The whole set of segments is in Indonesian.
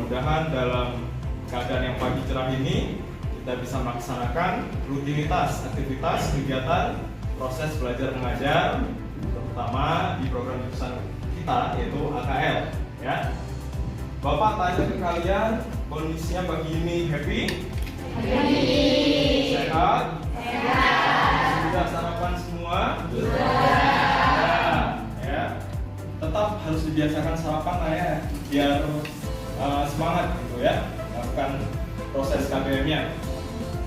mudah-mudahan dalam keadaan yang pagi cerah ini kita bisa melaksanakan rutinitas, aktivitas, kegiatan, proses belajar mengajar, terutama di program jurusan kita yaitu AKL. Ya, Bapak tanya ke kalian, kondisinya pagi ini happy? Sehat? Sudah sarapan semua? Ya. Tetap harus dibiasakan sarapan lah ya, biar semangat gitu ya, melakukan proses KBM-nya.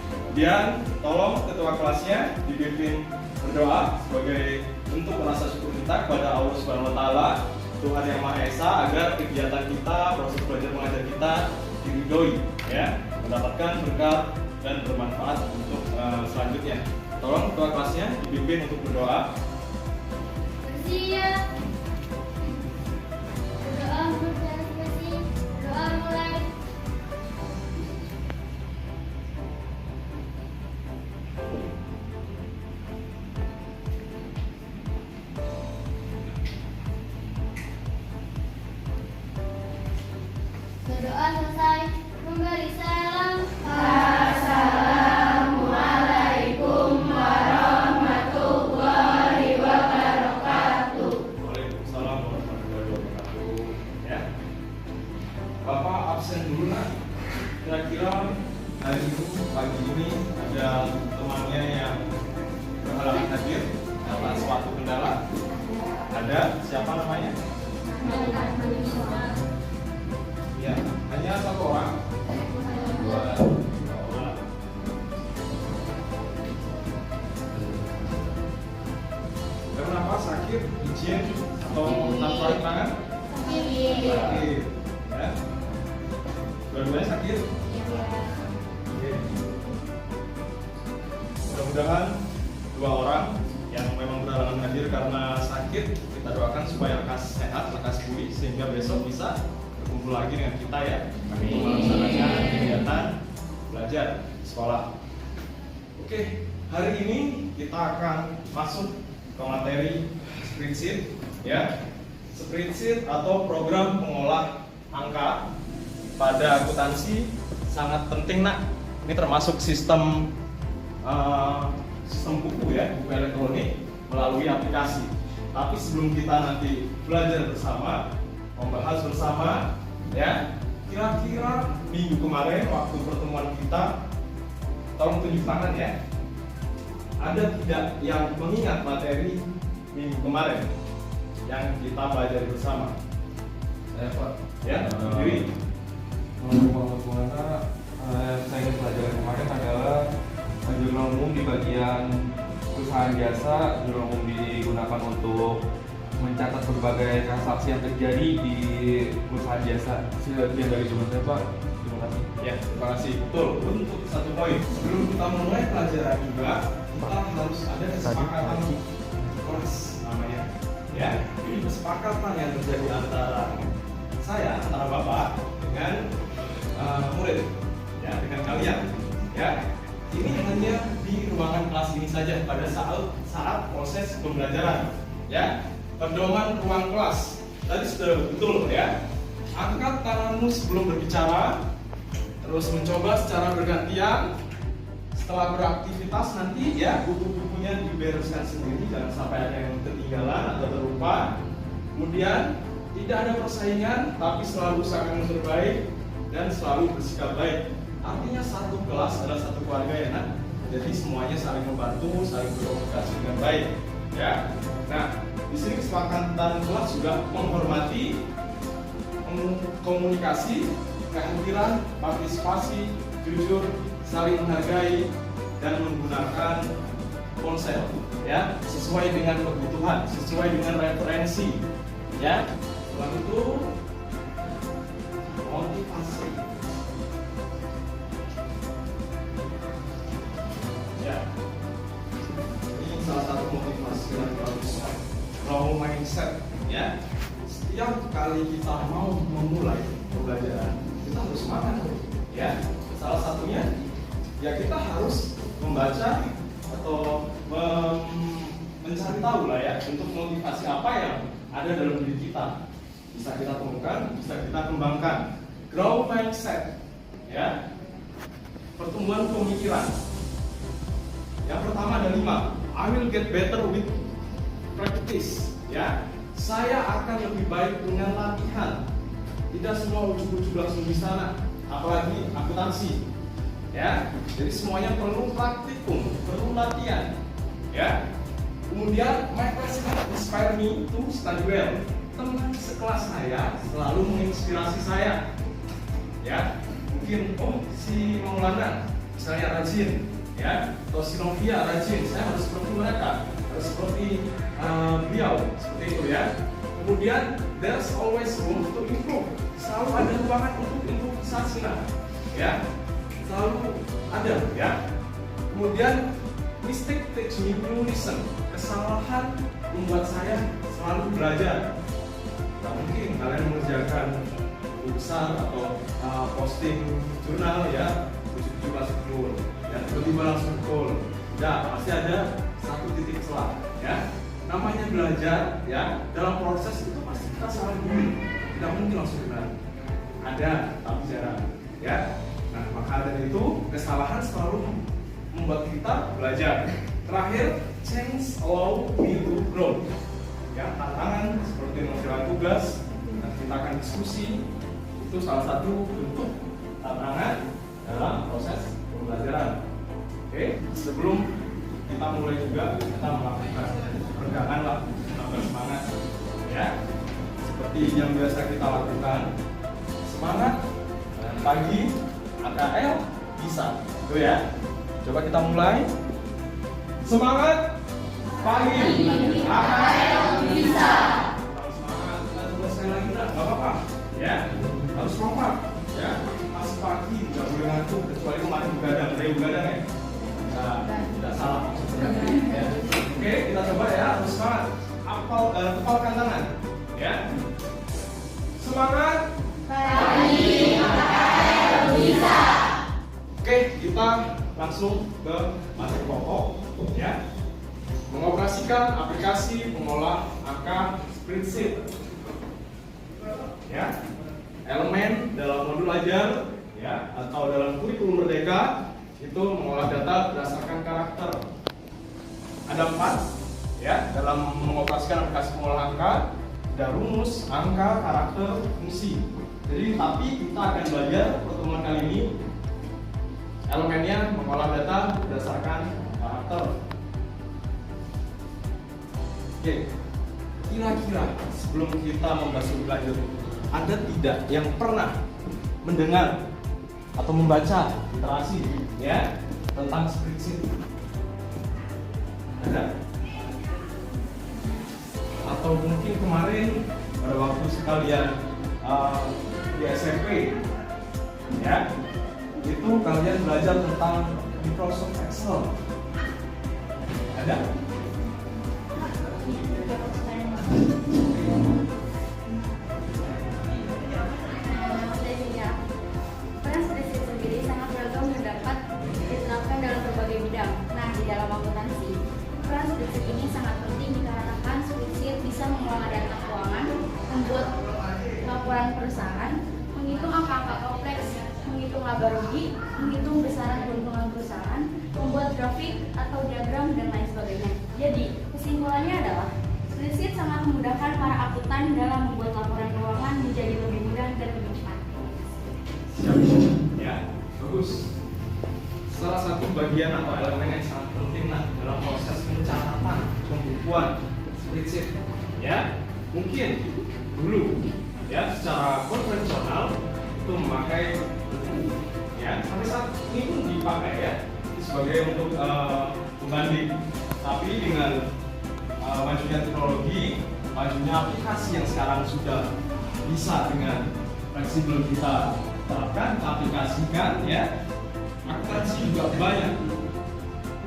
Kemudian tolong ketua kelasnya dipimpin berdoa sebagai bentuk rasa syukur kita kepada Allah Subhanahu wa taala, Tuhan Yang Maha Esa, agar kegiatan kita, proses belajar mengajar kita diridhoi ya, mendapatkan berkat dan bermanfaat untuk selanjutnya. Tolong ketua kelasnya dipimpin untuk berdoa. Berdoa berterima, doa mulai. Berdoa selesai, memberi salam. Assalamualaikum warahmatullahi wabarakatuh. Waalaikumsalam warahmatullahi wabarakatuh. Ya, Bapak absen dulu nak. Kira-kira hari ini pagi ini ada temannya yang berhalangan hadir karena suatu kendala. Ada, siapa namanya? Ya, hanya satu orang. Dua orang. Kenapa sakit, izin atau tanpa tangan? Sakit. Ya. Dua-duanya sakit. Oke. Mudah-mudahan dua orang yang memang berhalangan hadir karena sakit, kita doakan supaya lekas sehat, lekas pulih sehingga besok bisa berkumpul lagi dengan kita ya, untuk melaksanakan kegiatan belajar sekolah. Oke, hari ini kita akan masuk ke materi spreadsheet ya. Spreadsheet atau program pengolah angka pada akuntansi sangat penting nak. Ini termasuk sistem buku ya, buku elektronik melalui aplikasi. Tapi sebelum kita nanti belajar bersama, membahas bersama ya, kira-kira minggu kemarin waktu pertemuan kita, tolong tunjuk tangan ya, ada tidak yang mengingat materi minggu kemarin yang kita pelajari bersama? Saya Pak. Ya, sendiri. Pengetahuan saya ingin pelajari kemarin adalah jurnal umum di bagian perusahaan jasa. Jurnal umum digunakan untuk mencatat berbagai transaksi yang terjadi di perusahaan jasa. Sekian dari jurnal saya Pak. Terima kasih. Ya, terima kasih. Betul. Untuk satu poin, sebelum kita mulai pelajaran juga, kita harus ada kesepakatan kelas namanya. Ya, ini kesepakatan yang terjadi antara saya, antara Bapak dengan murid, ya, dengan kalian. Ya, ini hanya di ruangan kelas ini saja pada saat proses pembelajaran. Ya, pedoman ruang kelas. Tadi sudah betul ya. Angkat tanganmu sebelum berbicara. Terus mencoba secara bergantian. Setelah beraktivitas nanti ya buku-bukunya dibereskan sendiri, jangan sampai ada yang ketinggalan atau terlupa. Kemudian tidak ada persaingan, tapi selalu usahakan yang terbaik dan selalu bersikap baik. Artinya satu kelas adalah satu keluarga ya nak. Jadi semuanya saling membantu, saling berkomunikasi dengan baik. Ya. Nah, di sini kesepakatan kelas juga menghormati, komunikasi, kehadiran, partisipasi, jujur, saling menghargai, dan menggunakan ponsel ya sesuai dengan kebutuhan, sesuai dengan referensi ya. Setelah itu motivasi ya, ini salah satu motivasi yang bagus, raw mindset ya. Setiap kali kita mau memulai pembelajaran kita harus semangat ya. Salah satunya ya kita harus membaca atau mencari tahu lah ya, untuk motivasi apa yang ada dalam diri kita, bisa kita temukan, bisa kita kembangkan Grow mindset, ya. Pertumbuhan pemikiran. Yang pertama ada 5. I will get better with practice, ya. Saya akan lebih baik dengan latihan. Tidak semua ujuk-ujuk langsung di sana, apalagi akuntansi, ya. Jadi semuanya perlu praktikum, perlu latihan, ya. Kemudian my classmates inspire me to study well. Teman sekelas saya selalu menginspirasi saya, ya. Mungkin si Maulana misalnya rajin, ya, atau si Novia rajin, saya harus seperti mereka, harus seperti beliau, seperti itu, ya. Kemudian there's always room to improve. Selalu ada ruangan untuk improvisasi, ya. Selalu ada, ya. Kemudian mistake teach me to listen. Kesalahan membuat saya selalu belajar. Tak mungkin kalian mengerjakan buku besar atau posting jurnal, ya, 17 betul, ya, tiba-tiba langsung betul. Ya, pasti ada satu titik celah, ya. Namanya belajar, ya, dalam proses itu pasti kita salah dulu. Tidak mungkin langsung benar. Ada, tapi jarang, ya. Nah, maka dari itu kesalahan selalu membuat kita belajar. Terakhir, change allow me to grow. Ya, tantangan seperti mengerjakan tugas dan kita akan diskusi itu salah satu bentuk tantangan dalam proses pembelajaran. Oke, sebelum kita mulai juga kita melakukan peregangan lah, tambah semangat, ya. Seperti yang biasa kita lakukan, semangat dan pagi AKL bisa, itu ya. Coba kita mulai. Semangat pagi AKL bisa. Kalau semangat kita coba sekali lagi, nggak apa-apa, ya. Harus kompak, ya. Masih pagi nggak boleh ngantuk kecuali kemarin begadang, dari begadang, ya. Nah, tidak salah, ya. Oke, kita coba, ya. Harus semangat. Kepalkan tangan, ya. Semangat Pagi AKL bisa. Oke, kita langsung ke materi pokok, ya. Mengoperasikan aplikasi pengolah angka spreadsheet, ya. Elemen dalam modul ajar, ya, atau dalam kurikulum Merdeka itu mengolah data berdasarkan karakter. Ada 4, ya, dalam mengoperasikan aplikasi pengolah angka. Ada rumus, angka, karakter, fungsi. Jadi, tapi kita akan belajar pertemuan kali ini elemennya mengolah data berdasarkan karakter. Oke, kira-kira sebelum kita membahas lebih lanjut, ada tidak yang pernah mendengar atau membaca literasi, ya, tentang spreadsheet? Ada? Atau mungkin kemarin pada waktu sekalian di SMP, ya, itu kalian belajar tentang Microsoft Excel. Ada? Peran spreadsheet sendiri sangat beragam dan dapat diterapkan dalam berbagai bidang. Nah, di dalam akuntansi, peran spreadsheet ini sangat penting dikarenakan spreadsheet bisa mengolah data keuangan, membuat laporan perusahaan, menghitung angka-angka kompleks, menghitung laba rugi, menghitung besaran keuntungan perusahaan, membuat grafik atau diagram dan lain sebagainya. Jadi, kesimpulannya adalah spreadsheet sangat memudahkan para akuntan dalam membuat laporan keuangan menjadi lebih mudah dan lebih cepat. Siap, ya, bagus. Salah satu bagian atau elemen yang sangat penting dalam proses pencatatan pembukuan spreadsheet, ya, mungkin dulu, ya, secara konvensional itu memakai buku, ya, sampai saat ini pun dipakai, ya, sebagai untuk pembanding. Tapi dengan majunya teknologi, majunya aplikasi yang sekarang sudah bisa dengan fleksibel kita terapkan, kita aplikasikan, ya. Akuntansi juga banyak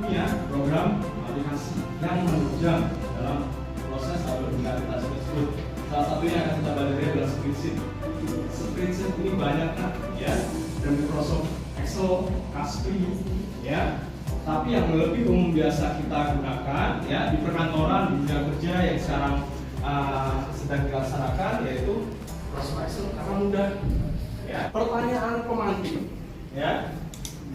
punya program aplikasi yang menunjang dalam proses atau aktivitas tersebut. Salah satunya yang akan kita belajar adalah spreadsheet. Spreadsheet ini banyak, ya, dan Microsoft Excel, Caspi, ya. Tapi yang lebih umum biasa kita gunakan, ya, di perkantoran, di dunia kerja yang sekarang sedang dilaksanakan, yaitu Microsoft Excel karena mudah, Ya, pertanyaan pemantik. Ya,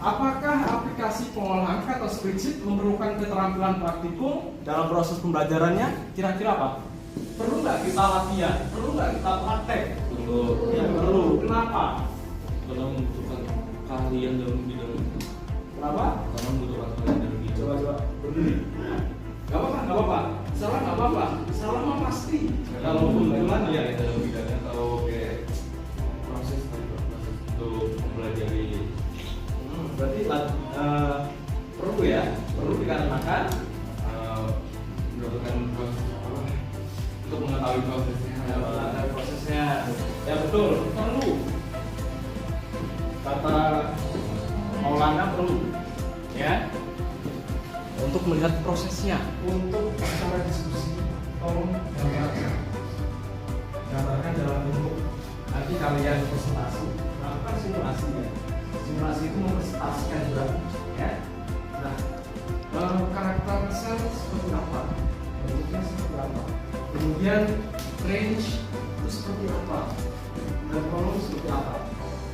apakah aplikasi pengolah angka atau spreadsheet memerlukan keterampilan praktikum dalam proses pembelajarannya? Kira-kira apa? Perlu nggak kita latihan? Perlu nggak kita praktek? Perlu. Ya, perlu. Kenapa? Karena membutuhkan keahlian dalam bidang itu. Kenapa? Karena membutuhkan keahlian dalam bidang. Coba berdiri. Gak apa-apa, gak apa-apa. Salah gak apa-apa. Salah mah pasti. Kalau kebetulan ya. dalam bidangnya atau kayak proses untuk mempelajari. Berarti perlu ya, perlu dikarenakan Mendapatkan proses untuk mengetahui prosesnya. mengetahui prosesnya. Ya betul, perlu. Kata Maulana perlu, ya. Untuk melihat prosesnya, untuk cara diskusi, tolong gambarkan dalam bentuk nanti kalian presentasi, lakukan simulasi ya. Simulasi itu mempresentasikan juga, ya. Nah, karakter sel seperti apa, bentuknya seperti apa, kemudian range itu seperti apa, dan kolom seperti apa,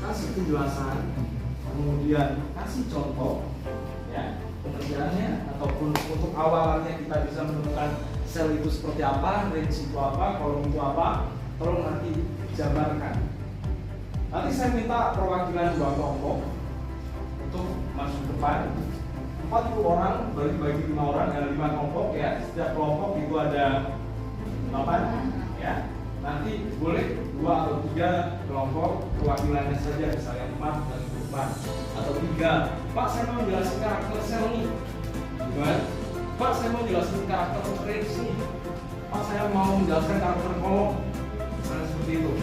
kasih penjelasan, kemudian kasih contoh, ya. Pengerjaannya ataupun untuk awalannya kita bisa menemukan sel itu seperti apa, range itu apa, kolom itu apa, tolong nanti jabarkan. Nanti saya minta perwakilan 2 kelompok untuk masuk depan. 40 orang bagi-bagi 5 orang, ada 5 kelompok ya. Setiap kelompok itu ada 8 ya. Nanti boleh 2 atau 3 kelompok perwakilannya saja, misalnya 4 dan 4 atau 3. Pak, saya mau jelasin karakter sel nih. Gimana? Pak, saya mau jelasin karakter range nih. Pak, saya mau menjelaskan karakter kolom. Misalnya seperti itu.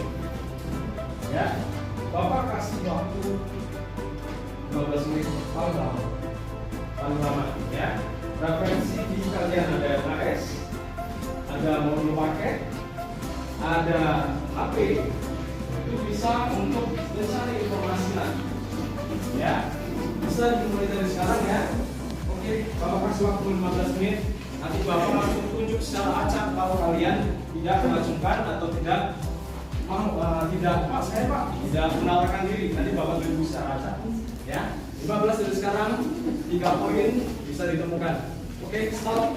Ya. Bapak kasih waktu 12 menit paling lama ya. Referensi di kalian ada NAS, ada modul paket, ada HP, itu bisa untuk mencari informasi nanti ya. Bisa dimulai dari sekarang ya. Oke, Bapak kasih waktu 15 menit. Nanti Bapak langsung tunjuk secara acak kalau kalian tidak mengacungkan atau tidak tidak Pak, saya Pak tidak menawarkan diri. Nanti Bapak tunjuk secara acak ya. 15 dari sekarang, 3 poin bisa ditemukan. Oke, stop.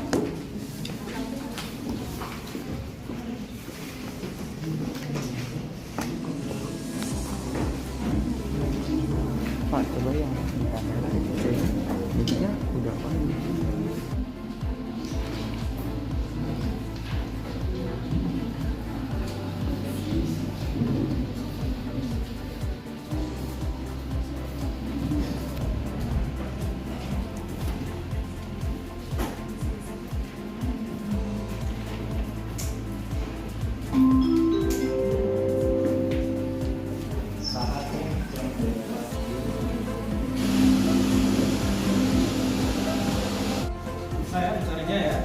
Pak, coba yang di kamera mic-nya udah apa? Saya mencarinya ya.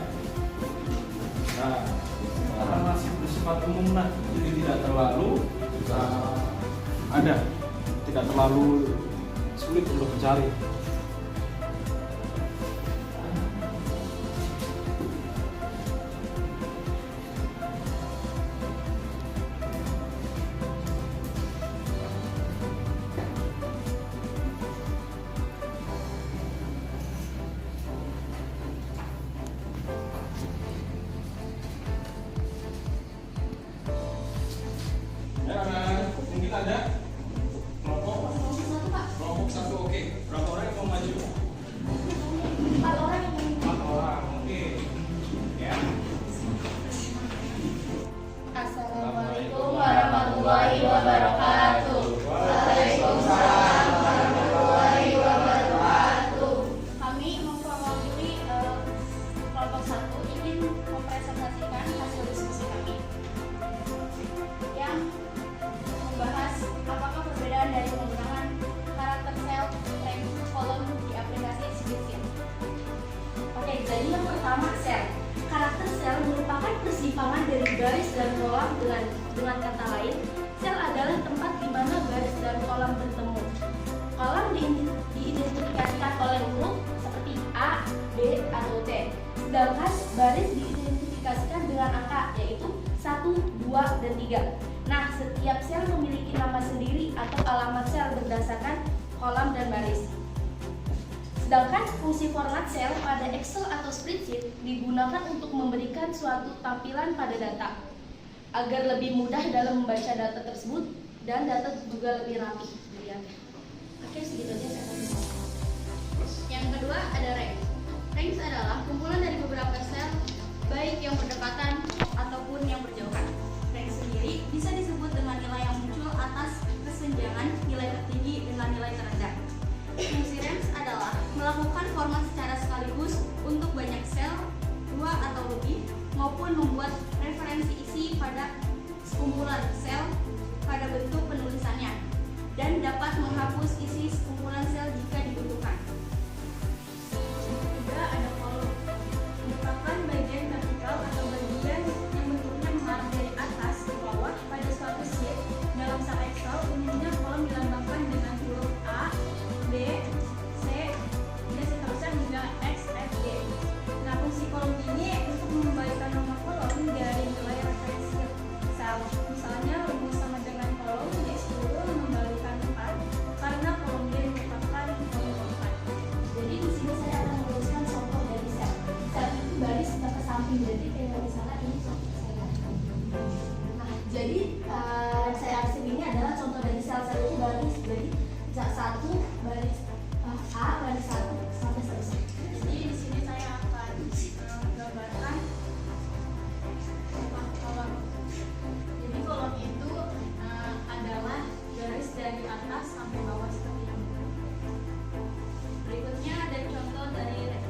Nah, karena masih bersifat umum nah, jadi tidak terlalu tidak terlalu sulit untuk mencari. Ya, mungkin ada kelompok satu, oke. Berapa orang yang mau maju? 4 orang yang 4 orang, oke. Ya. Assalamualaikum warahmatullahi wabarakatuh. Waalaikumsalam warahmatullahi wabarakatuh. Kami mewakili kelompok 1 ingin mempresentasikan hasil diskusi kami yang membahas apakah perbedaan dari penggunaan karakter sel, range, kolom di aplikasi spreadsheet. Oke, jadi yang pertama sel. Karakter sel merupakan keseimbangan dari baris dan kolom. Dengan kata lain, sel adalah tempat di mana baris dan kolom bertemu. Kolom diidentifikasikan oleh huruf seperti A, B, atau T. Sedangkan baris diidentifikasikan dengan angka, yaitu 1, 2, dan 3. Nah, Setiap sel memiliki nama sendiri atau alamat sel berdasarkan kolom dan baris. Sedangkan fungsi format sel pada Excel atau spreadsheet digunakan untuk memberikan suatu tampilan pada data agar lebih mudah dalam membaca data tersebut dan data juga lebih rapi dilihatnya. Oke, segitu aja saya kasih. Yang kedua ada range. Range adalah kumpulan dari beberapa sel baik yang berdekatan ataupun yang berjauhan. Range sendiri bisa disebut dengan nilai yang muncul atas kesenjangan nilai tertinggi dengan nilai terendah. Fungsi range adalah melakukan format secara sekaligus untuk banyak sel, dua atau lebih, maupun membuat referensi isi pada sekumpulan sel pada bentuk penulisannya, dan dapat menghapus isi sekumpulan sel jika dibutuhkan. Juga ada kolom, merupakan bagian vertikal atau bagian yang bentuknya mengarah dari atas ke bawah pada suatu sheet. Dalam sak Excel, umumnya kolom dilambangkan dengan huruf A, B, C, dan seterusnya hingga X, F, G. Nah, fungsi kolom ini untuk mengembalikan nomor kolom dari nilai referensi sel. Misalnya, rumus sama dengan kolom D10 mengembalikan 4 karena kolom D merupakan kolom 4. Jadi di sini saya akan menuliskan contoh dari sel. Sel itu baris kita ke samping, jadi kayak misalnya ini contoh saya. Nah, jadi saya arsip ini adalah contoh dari sel-sel itu baris. Jadi satu baris A baris 1 sampai selesai. Jadi di sini saya akan menggambarkan kolom. Jadi kolom itu adalah garis dari atas sampai bawah seperti ini. Berikutnya ada contoh dari rank.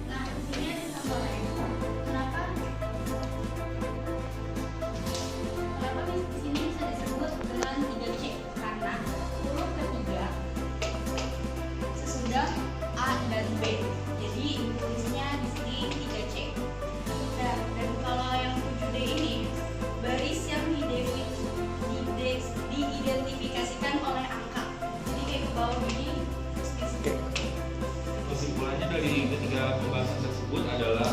Nah, di sini ada contoh rank. Kenapa di sini bisa disebut dengan 3C? Karena huruf ketiga sesudah A dan B. Jadi tulisnya di sini 3C. Dan kalau yang 7D ini baris yang diidentifikasikan oleh angka. Jadi kayak ke bawah ini terus di sini. Kesimpulannya dari ketiga pembahasan tersebut adalah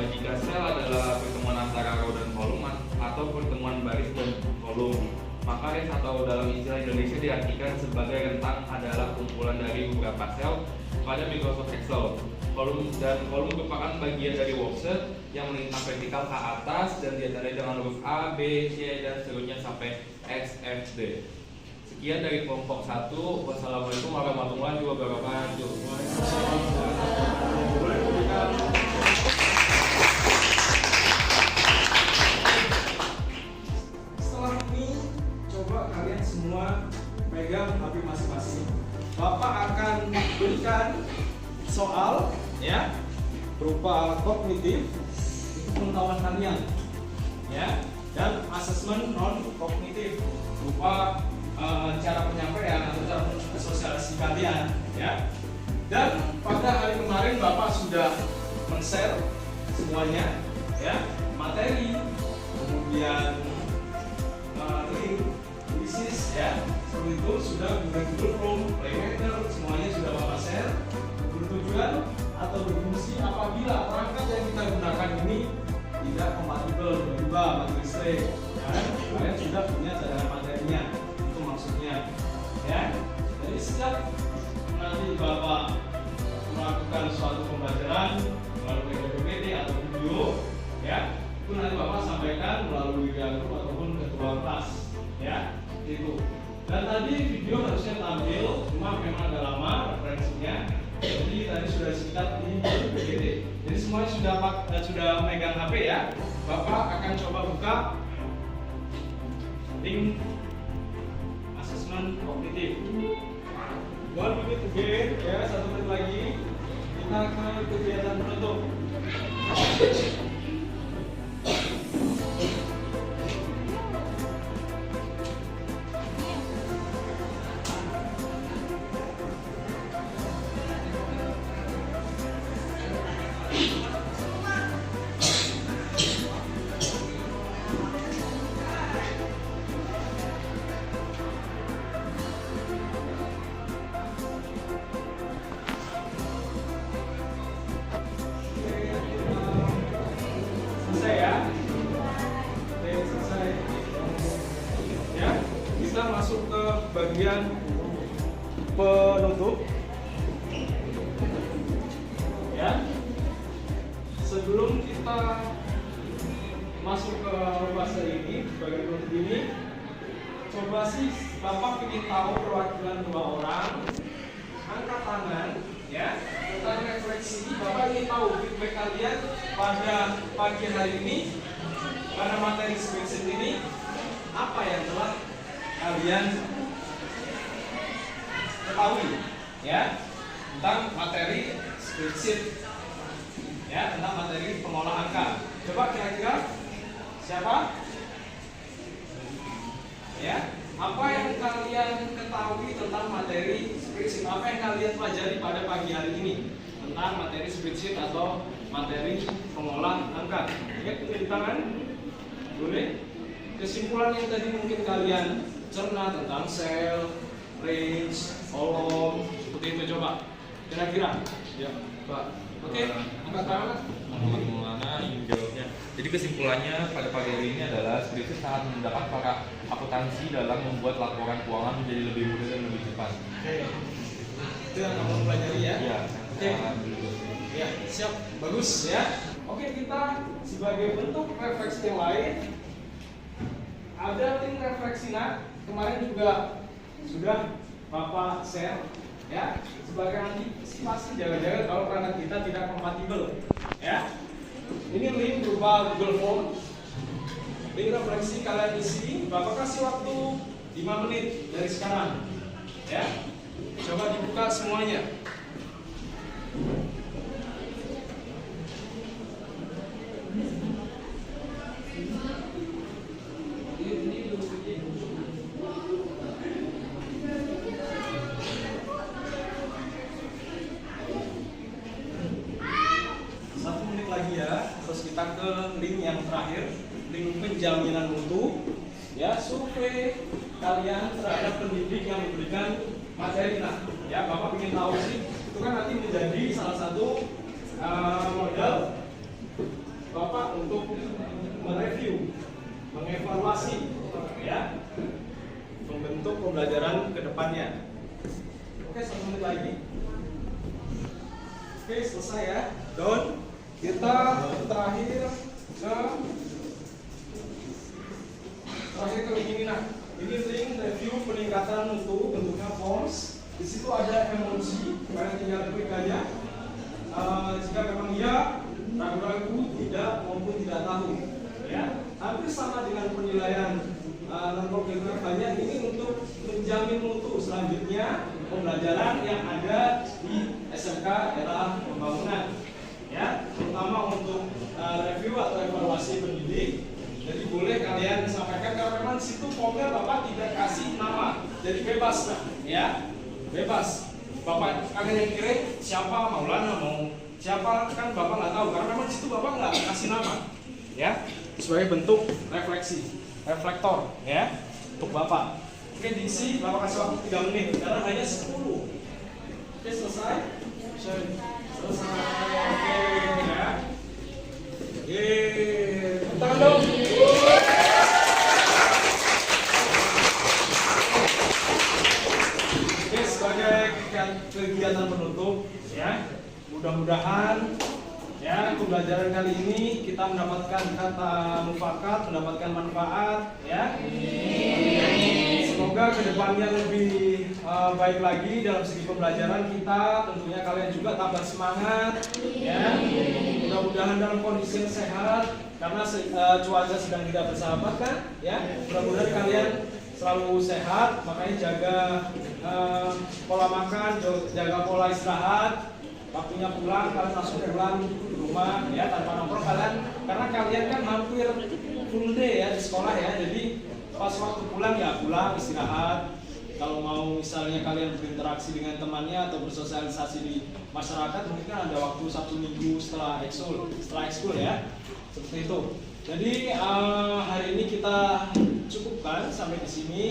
jika sel adalah pertemuan antara row dan kolom atau pertemuan baris dan kolom, maka range atau dalam istilah Indonesia diartikan sebagai rentang adalah kumpulan dari beberapa sel pada Microsoft Excel. Kolom merupakan bagian dari worksheet yang melintang vertikal ke atas dan ditandai dengan huruf A, B, C, dan seterusnya sampai X, F, D. Sekian dari kelompok 1. Wassalamualaikum warahmatullahi wabarakatuh. Setelah ini coba kalian semua pegang HP masing-masing. Bapak akan berikan soal ya berupa kognitif itu pengetahuan kalian ya, dan asesmen non kognitif berupa cara penyampaian atau cara sosialisasi kalian ya. Dan pada hari kemarin Bapak sudah men-share semuanya ya, materi, kemudian link, bisnis ya, seperti itu sudah Google Form, Playmaker, semuanya sudah Bapak share. Bertujuan atau berfungsi apabila perangkat yang kita gunakan ini tidak kompatibel berdua mati listrik ya, kalian sudah punya cadangan materinya, itu maksudnya ya. Jadi setiap nanti Bapak melakukan suatu pembelajaran melalui PPT atau video ya, itu nanti Bapak sampaikan melalui grup ataupun ketua kelas ya, itu. Dan tadi video harusnya tampil, cuma memang agak lama referensinya. Jadi tadi sudah singkat di PPT. Jadi semuanya sudah megang HP ya. Bapak akan coba buka link asesmen kognitif. 1 menit again ya, 1 menit lagi kita ke kegiatan penutup. bagian penutup. Ya. Sebelum kita masuk ke fase ini, bagian penutup ini, coba sih Bapak ingin tahu perwakilan dua orang, angkat tangan, ya. Tentang refleksi, Bapak ingin tahu feedback kalian pada pagi hari ini, pada materi spreadsheet ini, apa yang telah kalian ketahui, ya, tentang materi spreadsheet, ya, tentang materi pengolah angka. Coba kira-kira siapa? Ya, apa yang kalian ketahui tentang materi spreadsheet? Apa yang kalian pelajari pada pagi hari ini tentang materi spreadsheet atau materi pengolah angka? Ingat di tangan? Boleh? Kesimpulan yang tadi mungkin kalian cerna tentang sel, range, kolom, seperti itu coba. Kira-kira? Ya, Pak. Oke, angkat tangan. Mana ingin jawabnya? Jadi kesimpulannya pada pagi hari ini adalah spreadsheet sangat memudahkan para akuntansi dalam membuat laporan keuangan menjadi lebih mudah dan lebih cepat. Oke, itu yang kamu pelajari ya? Iya. Oke. Ya, siap, bagus ya. Oke, kita sebagai bentuk refleksi yang lain, ada tim refleksi. Nah, kemarin juga sudah Bapak share ya, sebagai antisipasi jaga-jaga kalau perangkat kita tidak kompatibel ya. Ini link berupa Google Form. Link refleksi kalian isi, Bapak kasih waktu 5 menit dari sekarang ya. Coba dibuka semuanya. Terus kita ke link yang terakhir, link penjaminan mutu ya, survei kalian terhadap pendidik yang memberikan materi. Nah ya, Bapak ingin tahu sih, itu kan nanti menjadi salah satu modal Bapak untuk mereview, mengevaluasi ya, membentuk pembelajaran ke depannya. Oke, 1 menit lagi. Oke, selesai ya. Down. Kita terakhir ke link ini. Nah, ini link review peningkatan mutu, bentuknya forms. Di situ ada emoji, kalian tinggal klik aja. Jika memang iya, ragu-ragu, tidak maupun tidak tahu. Ya, hampir sama dengan penilaian non-kognitif banyak. Ini untuk menjamin mutu selanjutnya pembelajaran yang ada di SMK era pembangunan. Ya, terutama untuk review atau evaluasi pendidik. Jadi boleh kalian sampaikan, kalau memang di situ formnya Bapak tidak kasih nama, jadi bebas, nah, ya, bebas. Bapak kalian yang kirim siapa, Maulana mau siapa kan Bapak nggak tahu, karena memang di situ Bapak nggak kasih nama, ya, sebagai bentuk refleksi, reflektor, ya, untuk Bapak. Oke, diisi, Bapak kasih waktu 3 menit, karena hanya 10. Oke, selesai. Selesai. Oke, ya. Tangan dong. Oke, sebagai kegiatan penutup, ya, mudah-mudahan ya pembelajaran kali ini kita mendapatkan kata mufakat, mendapatkan manfaat, ya. Semoga kedepannya lebih baik lagi dalam segi pembelajaran kita. Tentunya kalian juga tambah semangat, ya. Mudah-mudahan dalam kondisi yang sehat, karena cuaca sedang tidak bersahabat kan, ya. Mudah-mudahan kalian selalu sehat, makanya jaga pola makan, jaga pola istirahat. Waktunya pulang, kalian langsung pulang ke rumah ya, tanpa nongkrong kalian, karena kalian kan hampir full day ya di sekolah ya. Jadi pas waktu pulang ya pulang, istirahat. Kalau mau misalnya kalian berinteraksi dengan temannya atau bersosialisasi di masyarakat, mungkin kan ada waktu 1 minggu setelah ekskul ya, seperti itu. Jadi hari ini kita cukupkan sampai di sini.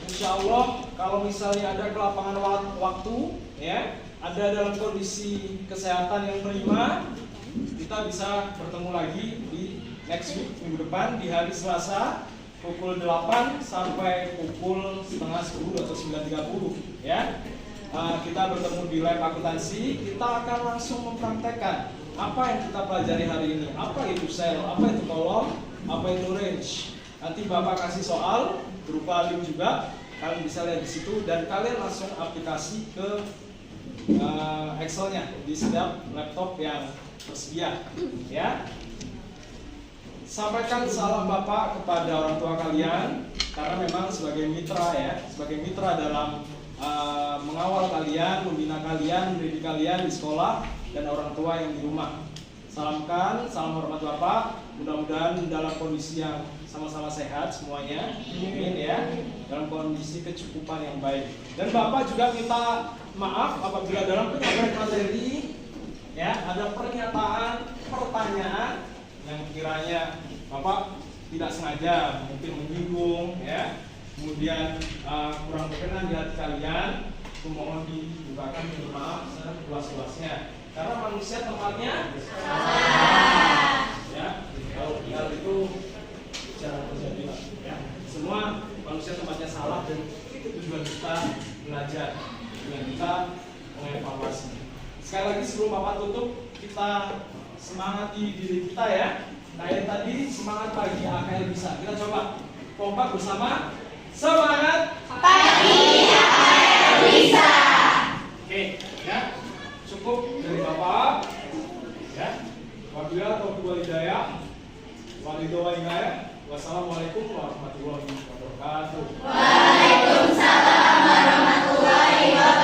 Insya Allah kalau misalnya ada kelapangan waktu ya, ada dalam kondisi kesehatan yang prima, kita bisa bertemu lagi di next week, minggu depan di hari Selasa pukul 8 sampai pukul setengah 10 atau 9.30 ya. Kita bertemu di lab akuntansi, kita akan langsung mempraktekkan apa yang kita pelajari hari ini. Apa itu sel, apa itu kolom, apa itu range. Nanti Bapak kasih soal berupa link juga, kalian bisa lihat di situ dan kalian langsung aplikasi ke Excel-nya di setiap laptop yang tersedia ya. Sampaikan salam Bapak kepada orang tua kalian karena memang sebagai mitra ya, sebagai mitra dalam mengawal kalian, membina kalian, mendidik kalian di sekolah dan orang tua yang di rumah. Salamkan, salam hormat Bapak. Mudah-mudahan dalam kondisi yang sama-sama sehat semuanya, amin ya, dalam kondisi kecukupan yang baik. Dan Bapak juga minta maaf apabila dalam penyampaian materi ya ada pernyataan, pertanyaan yang kiranya Bapak tidak sengaja mungkin menyinggung ya, kemudian kurang berkenan di hati kalian, mohon dibukakan pintu maaf seluas-luasnya. Karena manusia tempatnya ya, kalau tinggal itu jarang terjadi ya. Semua manusia tempatnya salah dan itu tujuan kita belajar, tujuan kita mengevaluasi. Sekali lagi sebelum Bapak tutup, kita semangati diri kita ya. Kayak tadi semangat pagi AKL bisa. Kita coba kompak bersama. Semangat Pagi AKL bisa. Oke, ya. Cukup dari Bapak. Ya. Wabillahi taufiq wal hidayah. Wassalamualaikum warahmatullahi wabarakatuh. Waalaikumsalam warahmatullahi wabarakatuh.